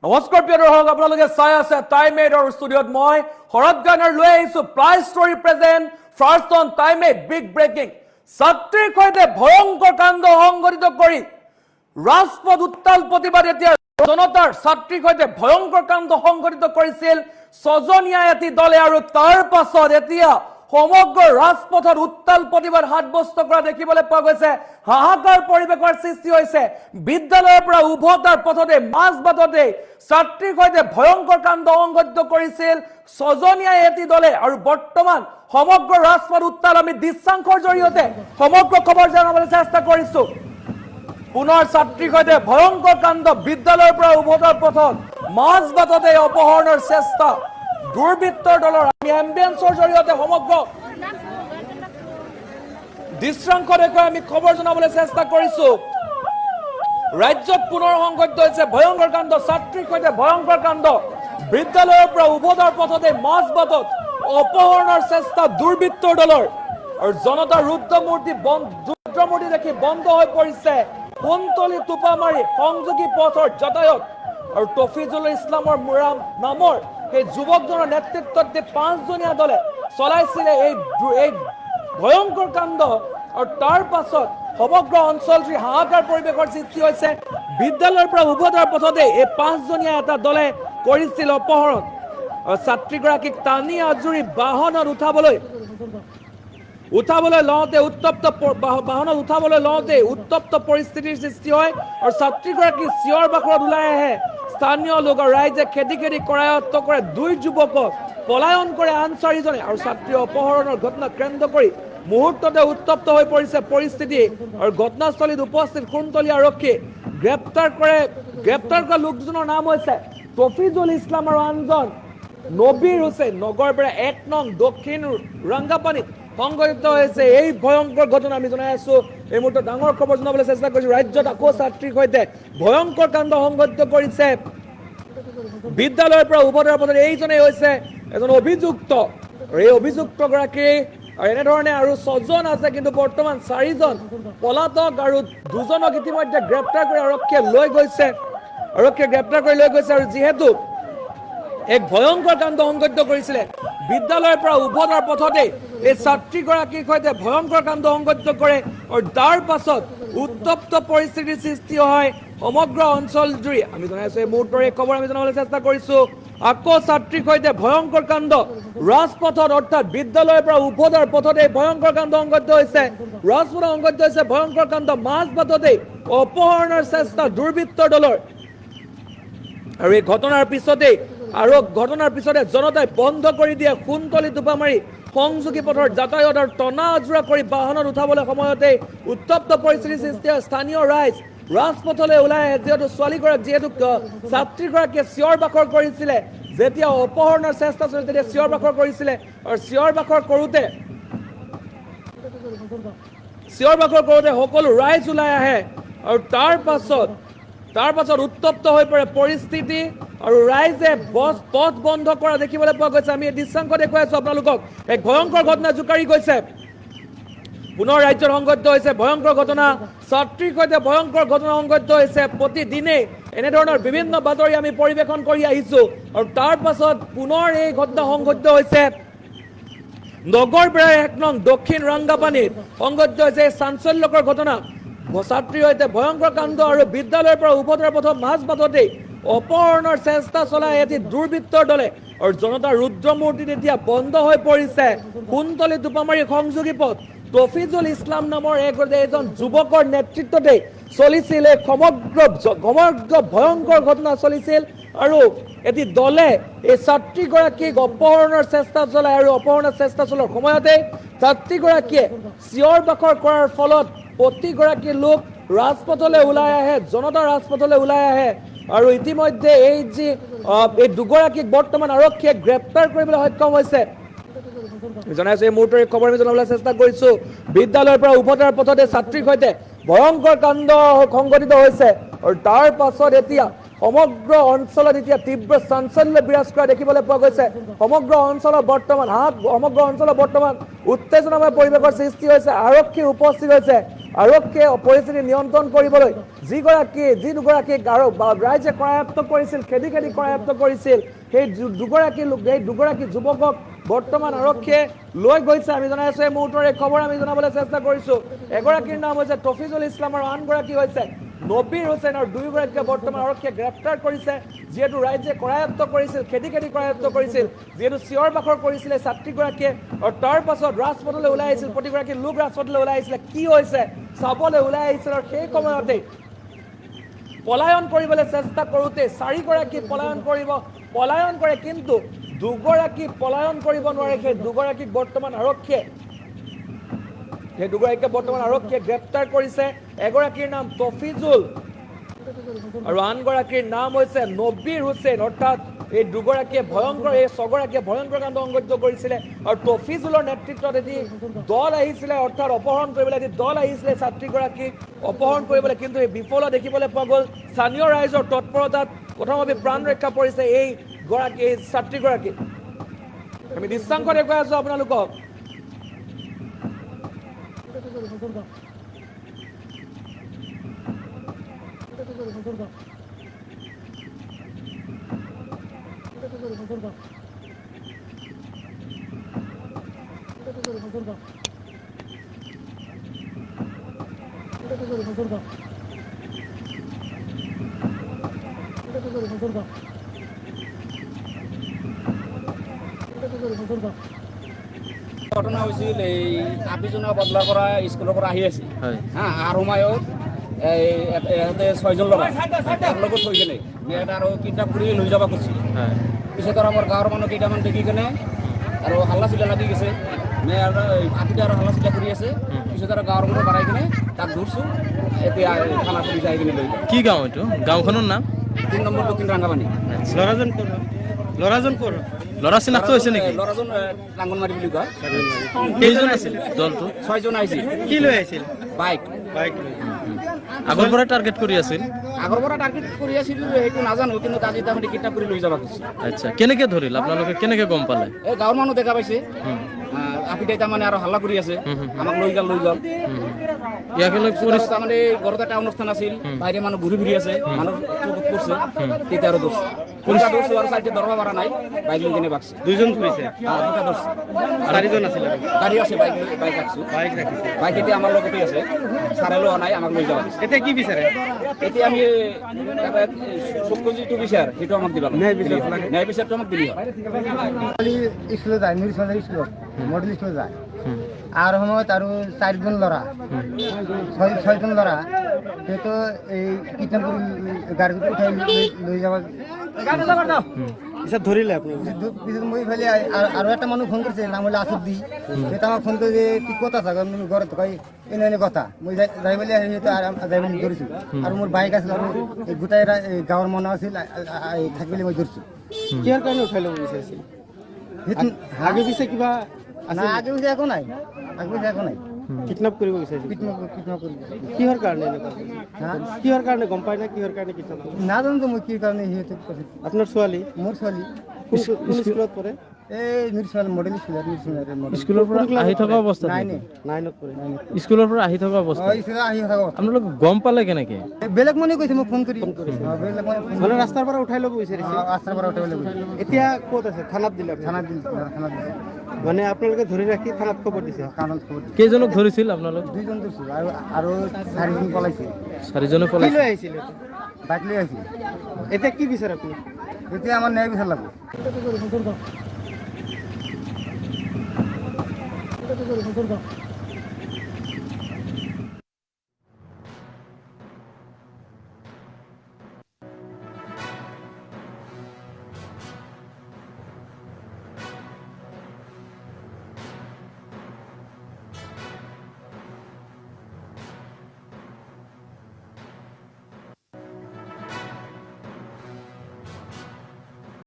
নমস্কাৰ প্ৰিয় দৰ্শক, আপোনালোকে চাই আছে টাইম এইডৰ ষ্টুডিঅ'ত মই শৰৎ গানৰ লৈ আহিছো প্ৰাইজ ষ্টৰী প্ৰেজেণ্ট ফাৰ্ষ্ট অন টাইম এইড বিগ ব্ৰেকিং। ছাত্ৰীৰ সৈতে ভয়ংকৰ কাণ্ড সংঘটিত কৰি ৰাজপথ উত্তাল প্ৰতিবাদ। এতিয়া জনতাৰ ছাত্ৰীৰ সৈতে ভয়ংকৰ কাণ্ড সংঘটিত কৰিছিল ছজনীয়া এটি দলে, আৰু তাৰ পাছত এতিয়া সমগ্ৰ ৰাজপথত উত্তাল প্ৰতিবাদ সাব্যস্ত কৰা দেখিবলৈ পোৱা গৈছে। হাহাকাৰ পৰিৱেশৰ সৃষ্টি হৈছে। বিদ্যালয়ৰ পৰা উভতাৰ পথতে মাজবাটতে ছাত্ৰীৰ সৈতে ভয়ংকৰ কাণ্ড সংঘটিত কৰিছিল ছজনীয়া এটি দলে, আৰু বৰ্তমান সমগ্ৰ ৰাজপথ উত্তাল। আমি দৃশ্যাংশৰ জৰিয়তে সমগ্ৰ খবৰ জনাবলৈ চেষ্টা কৰিছো। পুনৰ ছাত্ৰীৰ সৈতে ভয়ংকৰ কাণ্ড, বিদ্যালয়ৰ পৰা উভতাৰ পথত মাজবাটতে অপহৰণৰ চেষ্টা দুৰ্বৃত্তৰ দলৰ। আমি এম্বুলেন্সৰ জৰিয়তে সমগ্ৰ দৃশ্যাংশ দেখুৱাই আমি খবৰ জনাবলৈ চেষ্টা কৰিছো। ৰাজ্যত পুনৰ সংঘটিত হৈছে ভয়ংকৰ কাণ্ড, ছাত্ৰীৰ সৈতে ভয়ংকৰ কাণ্ড, বিদ্যালয়ৰ পৰা উভতাৰ পথতে মাজবাটত অপহৰণৰ চেষ্টা দুৰ্বৃত্তৰ দলৰ, আৰু জনতাৰ ৰুদ্ৰমূৰ্তি দেখি বন্ধ হৈ পৰিছে কুন্তলী টোপামাৰী সংযোগী পথৰ যাতায়াত। আৰু তফিজুল ইছলামৰ নামৰ সেই যুৱকজনৰ নেতৃত্বত 5জনীয়া দলে চলাইছিলে এই ভয়ংকৰ কাণ্ড, আৰু তাৰ পাছত সমগ্ৰ অঞ্চলটি হাহাকাৰ পৰিৱেশৰ সৃষ্টি হৈছে। বিদ্যালয়ৰ পৰা উভতাৰ পথতে এই 5জনীয়া এটা দলে কৰিছিল অপহৰণ, আৰু ছাত্ৰীগৰাকীক টানি আজুৰি বাহনত উঠাবলৈ লওঁতে উত্তপ্ত পৰিস্থিতিৰ সৃষ্টি হয়, আৰু ছাত্ৰীগৰাকী চিঞৰ বাখৰত ওলাই আহে। স্থানীয় লোক আৰু ৰাইজে খেদি কৰায়ত্ব কৰে। 2 যুৱকক পলায়ন কৰে আন 4জনে, আৰু ছাত্ৰী অপহৰণৰ ঘটনা কেন্দ্ৰ কৰি মুহূৰ্ততে উত্তপ্ত হৈ পৰিছে পৰিস্থিতি। আৰু ঘটনাস্থলীত উপস্থিত কুন্তলী আৰক্ষী গ্ৰেপ্তাৰ কৰা লোকজনৰ নাম হৈছে তফিজুল ইছলাম আৰু আনজন নবীৰ হুছেইন। নগৰপেৰা 1 নং দক্ষিণ ৰাংগাপানীত সংঘটিত হৈছে এই ভয়ংকৰ ঘটনা। আমি জনাই আছো এই মুহূৰ্তত ডাঙৰ খবৰ জনাবলৈ চেষ্টা কৰিছো। ৰাজ্যত আকৌ ছাত্ৰীৰ সৈতে ভয়ংকৰ কাণ্ড সংঘটিত কৰিছে বিদ্যালয়ৰ পৰা উভতাৰ পথত। এইজনে হৈছে এজন অভিযুক্ত, আৰু এই অভিযুক্তগৰাকী এনেধৰণে আৰু 6জন আছে, কিন্তু বৰ্তমান 4জন পলাতক, আৰু 2জনক ইতিমধ্যে গ্ৰেপ্তাৰ কৰি আৰক্ষীয়ে গ্ৰেপ্তাৰ কৰি লৈ গৈছে। আৰু যিহেতু এক ভয়ংকৰ কাণ্ড সংঘটিত কৰিছিলে বিদ্যালয়ৰ পৰা উভতাৰ পথতে এই ছাত্ৰীগৰাকীৰ সৈতে ভয়ংকৰ কাণ্ড সংঘটিত কৰে, আৰু তাৰ পাছত উত্তপ্ত পৰিস্থিতিৰ সৃষ্টি হয় সমগ্ৰ অঞ্চল জুৰি। আমি জনাইছো এই মুহূৰ্তৰ এই খবৰ আমি জনাবলৈ চেষ্টা কৰিছো। আকৌ ছাত্ৰীৰ সৈতে ভয়ংকৰ কাণ্ড ৰাজপথত, অৰ্থাৎ বিদ্যালয়ৰ পৰা উভতাৰ পথতে ভয়ংকৰ কাণ্ড সংঘটিত হৈছে। ৰাজপথত সংঘটিত হৈছে ভয়ংকৰ কাণ্ড, মাজবাটতে অপহৰণৰ চেষ্টা দুৰ্বৃত্তৰ দলৰ, আৰু এই ঘটনাৰ পিছতে জনতাই বন্ধ কৰি দিয়ে কুন্তলী টোপামাৰী সংযোগী পথৰ যাতায়াত, আৰু টনা আজোৰা কৰি বাহনত উঠাবলৈ সময়তে উত্তপ্ত পৰিস্থিতিৰ সৃষ্টি হয়। স্থানীয় ৰাইজ ৰাজপথলৈ ওলাই আহে, যিহেতু ছাত্ৰীগৰাকীয়ে চিঞৰ বাখৰ কৰিছিলে, যেতিয়া অপহৰণৰ চেষ্টা চলিছিল তেতিয়া চিঞৰ বাখৰ কৰিছিলে, আৰু চিঞৰ বাখৰ কৰোঁতে সকলো ৰাইজ ওলাই আহে, আৰু তাৰ পাছত উত্তপ্ত হৈ পৰে পৰিস্থিতি, আৰু ৰাইজে পথ বন্ধ কৰা দেখিবলৈ পোৱা গৈছে। আমি এই দৃশ্যাংশ দেখুৱাই আছো আপোনালোকক। এক ভয়ংকৰ ঘটনা জোকাৰি গৈছে। পুনৰ ৰাজ্যত সংঘটিত হৈছে ভয়ংকৰ ঘটনা, ছাত্ৰীৰ সৈতে ভয়ংকৰ ঘটনা সংঘটিত হৈছে। প্ৰতিদিনেই এনেধৰণৰ বিভিন্ন বাতৰি আমি পৰিৱেশন কৰি আহিছো, আৰু তাৰ পাছত পুনৰ এই ঘটনা সংঘটিত হৈছে নগৰপেৰা 1 নং দক্ষিণ ৰাংগাপানীত সংঘটিত হৈছে এই চাঞ্চল্যকৰ ঘটনা। ছাত্ৰীৰ সৈতে ভয়ংকৰ কাণ্ড, আৰু বিদ্যালয়ৰ পৰা উভতাৰ পথত মাজবাটতে অপহৰণৰ চেষ্টা চলাই এটি দুৰ্বৃত্তৰ দলে, আৰু জনতাৰ ৰুদ্ৰমূৰ্তি এতিয়া বন্ধ হৈ পৰিছে কুন্তলী টোপামাৰী সংযোগী পথ। তফিজুল ইছলাম নামৰ এজন যুৱকৰ নেতৃত্বতে চলিছিল এই সমগ্ৰ ভয়ংকৰ ঘটনা চলিছিল, আৰু এটি দলে এই ছাত্ৰীগৰাকীক অপহৰণৰ চেষ্টা চলায়, আৰু অপহৰণৰ চেষ্টা চলোৱাৰ সময়তে ছাত্ৰীগৰাকীয়ে চিঞৰ বাখৰ কৰাৰ ফলত প্ৰতিগৰাকী লোক ৰাজপথলৈ ওলাই আহে, জনতা ৰাজপথলৈ ওলাই আহে, আৰু ইতিমধ্যে এই দুগৰাকীক বৰ্তমান আৰক্ষীয়ে গ্ৰেপ্তাৰ কৰিবলৈ সক্ষম হৈছে। জনাইছো এই মুহূৰ্তৰ খবৰ আমি জনাবলৈ চেষ্টা কৰিছো। বিদ্যালয়ৰ পৰা উভতাৰ পথতে ছাত্ৰীৰ সৈতে ভয়ংকৰ কাণ্ড সংঘটিত হৈছে, আৰু তাৰ পাছত এতিয়া সমগ্ৰ অঞ্চলত তীব্ৰ চাঞ্চল্য বিৰাজ কৰা দেখিবলৈ পোৱা গৈছে। সমগ্ৰ অঞ্চলত বৰ্তমান উত্তেজনাময় পৰিৱেশৰ সৃষ্টি হৈছে। আৰক্ষী উপস্থিত হৈছে, আৰক্ষীয়ে পৰিস্থিতি নিয়ন্ত্ৰণ কৰিবলৈ যি দুগৰাকী ৰাইজে কৰায়ত্ব কৰিছিল, খেদি কৰায়ত্ব কৰিছিল, সেই দুগৰাকী যুৱকক বৰ্তমান আৰক্ষীয়ে লৈ গৈছে। আমি জনাই আছো এই মুহূৰ্তৰ এই খবৰ আমি জনাবলৈ চেষ্টা কৰিছো। এগৰাকীৰ নাম হৈছে তফিজুল ইছলাম আৰু আনগৰাকী হৈছে নবীৰ হুছেইন আৰু দুয়োগৰাকীকে বৰ্তমান আৰক্ষীয়ে গ্ৰেপ্তাৰ কৰিছে। যিহেতু ৰাইজে কৰায়ত্ব কৰিছিল, খেদি কৰায়ত্ব কৰিছিল, যিহেতু চিঞৰ বাখৰ কৰিছিলে ছাত্ৰীগৰাকীয়ে আৰু তাৰ পাছত ৰাজপথলৈ ওলাই আহিছিল, প্ৰতিগৰাকী লোক ৰাজপথলৈ ওলাই আহিছিলে, কি হৈছে চাবলৈ ওলাই আহিছিল। আৰু সেই সময়তে পলায়ন কৰিবলৈ চেষ্টা কৰোঁতে চাৰিগৰাকী পলায়ন কৰে, কিন্তু দুগৰাকী পলায়ন কৰিব নোৱাৰে। সেই দুগৰাকীক বৰ্তমান আৰক্ষীয়ে গ্ৰেপ্তাৰ কৰিছে। এগৰাকীৰ নাম তফিজুল আৰু আনগৰাকীৰ নাম হৈছে নবীৰ হুছেইন। অৰ্থাৎ এই ছগৰাকীয়ে ভয়ংকৰ কাণ্ড সংঘটিত কৰিছিলে। আৰু তফিজুলৰ নেতৃত্বত এটি দল আহিছিলে, অৰ্থাৎ অপহৰণ কৰিবলৈ এটি দল আহিছিলে ছাত্ৰীগৰাকীক অপহৰণ কৰিবলৈ, কিন্তু এই বিফল দেখিবলৈ পোৱা গ'ল। স্থানীয় ৰাইজৰ তৎপৰতাত প্ৰথমতে প্ৰাণ ৰক্ষা পৰিছে এই ছাত্ৰীগৰাকী। আমি দৃশ্যাংশ দেখুৱাই আছো আপোনালোকক। ঘটনা হৈছিল এই আপিজনা বদলাৰ পৰা স্কুলৰ পৰা আহি আছিল আৰু সময়ত ইহঁতে 6জন ল'ৰা তাৰ লগত থৈ কিনে ইয়াত আৰু কিতাপ কৰি লৈ যাব খুজিছিল। পিছত আৰু আমাৰ গাঁৱৰ মানুহ কেইটামান দেখি কিনে আৰু হাল্লা চিল্লা লাগি গৈছে, আপিতে আৰু হাল্লা চিল্লা কৰি আছে। পিছত আৰু গাঁৱৰ মানুহ বাঢ়াই কিনে তাক ধৰছোঁ, এতিয়া থানা পুলিচ আহি কিনে লৈ যায়। কি গাঁও এইটো? গাঁওখনৰ নাম? 3 নম্বৰ দক্ষিণ ৰাংগাপানী। ল'ৰা চিনাক্ত হৈছে নেকি? ল'ৰাজন লাংগনমাৰী বুলি কয়। কেইজন আছিল দলটো? 6জন আহিছিল। কি লৈ আহিছিল? বাইক আগৰ পৰাই টাৰ্গেট কৰি আছিল? আগৰ পৰা টাৰ্গেট কৰি আছিল সেইটো নাজানো, কিন্তু আজি তাৰমানে কিডনেপ কৰি লৈ যাব খুজিছে। আচ্ছা, কেনেকে ধৰিল আপোনালোকে? কেনেকে গম পালে? এই গাঁৱৰ মানুহ দেখা পাইছে, আপিতাই তাৰমানে আৰু হাল্লা কৰি আছে, আমাক লৈ গ'ল। ইয়াকে লৈ তাৰমানে ঘৰত এটা অনুষ্ঠান আছিল, বাহিৰে মানুহ ঘূৰি ফুৰি আছে, মানুহ চকুত পৰিছে, তেতিয়া আৰু দৌৰছে। পুলিচে দৌৰছে আৰু চাইডে ধৰবা পৰা নাই, বাইক লৈ কিনে বাকছে। 2জন ধৰিছে, 2টা দৌৰছে। 4জন আছিল। গাড়ী আছে, বাইক ৰাখছো। বাইক এতিয়া আমাৰ লগতে আছে, চাৰে লোৱা নাই, আমাক লৈ যাবা দিছে। এতিয়া কি বিচাৰে? এতিয়া আমি চকু যিটো বিচাৰ সেইটো আমাক দিবা, ন্যায় বিচাৰটো আমাক দিলি হয়। স্কুলে যায়, মিউনিচিপাল স্কুলত, মডেল স্কুলে যায়। আর সময়ত আৰু 4জন ল'ৰা, 6জন ল'ৰা, সেইটো এই কিডনেপ কৰি গাড়ীত উঠাই লৈ যাব। পিছত ধৰিলে আপুনি? পিছত মই ইফালে আৰু এটা মানুহ ফোন কৰিছে, নাম হ'লে আছুদ্দি। সেইটো আমাক ফোন কৰি কি কথা থাকে ঘৰত কয় এনে কথা। মই যাই বুলি সেইটো যাই বুলি ধৰিছোঁ। আৰু মোৰ বাইক আছিল আৰু গোটাই গাঁৱৰ মানুহ আছিল, থাকি বুলি মই ধৰিছোঁ। কিহৰ কাৰণে উঠাই ল'ব বিচাৰিছিল? আগে পিছে কিবা না, আগে পিছে একো নাই, কিডনেপ কৰিব বিচাৰিছিল? কিডনেপ কৰিব। কিহৰ কাৰণে এনেকুৱা? কিহৰ কাৰণে গম পাই না কিহৰ কাৰণে কিডনেপ? নাজানো মই কি কাৰণে সিহঁতে কৈছে। আপোনাৰ ছোৱালী? মোৰ ছোৱালী কোন স্কুলত পঢ়ে? এই মিউনিচিপাল মডেল স্কুলৰ পৰা আহি থকা অৱস্থা? 9ত পঢ়ে। স্কুলৰ পৰা আহি থকা অৱস্থা আপোনালোক গম পালে কেনেকে? বেলেগ মানুহে কৈছে মোক ফোন কৰি। বেলেগ মানে ৰাস্তাৰ পৰা উঠাই ল'ব বিচাৰিছে? ৰাস্তাৰ পৰা উঠাই ল'ব। এতিয়া ক'ত আছে? থানাত দিলে? থানাত দিছে। মানে আপোনালোকে ধৰি ৰাখি থানাত খবৰ দিছে? কাণত খবৰ দিছে। কেইজনক ধৰিছিল আপোনালোক? 2জন ধৰিছোঁ আৰু 4জন পলাইছে। 4জনে কি পলাইছে? লৈ আহিছিল? বাইক লৈ আহিছে। এতিয়া কি বিচাৰে আপুনি? এতিয়া আমাৰ ন্যায় বিচাৰ লাগব।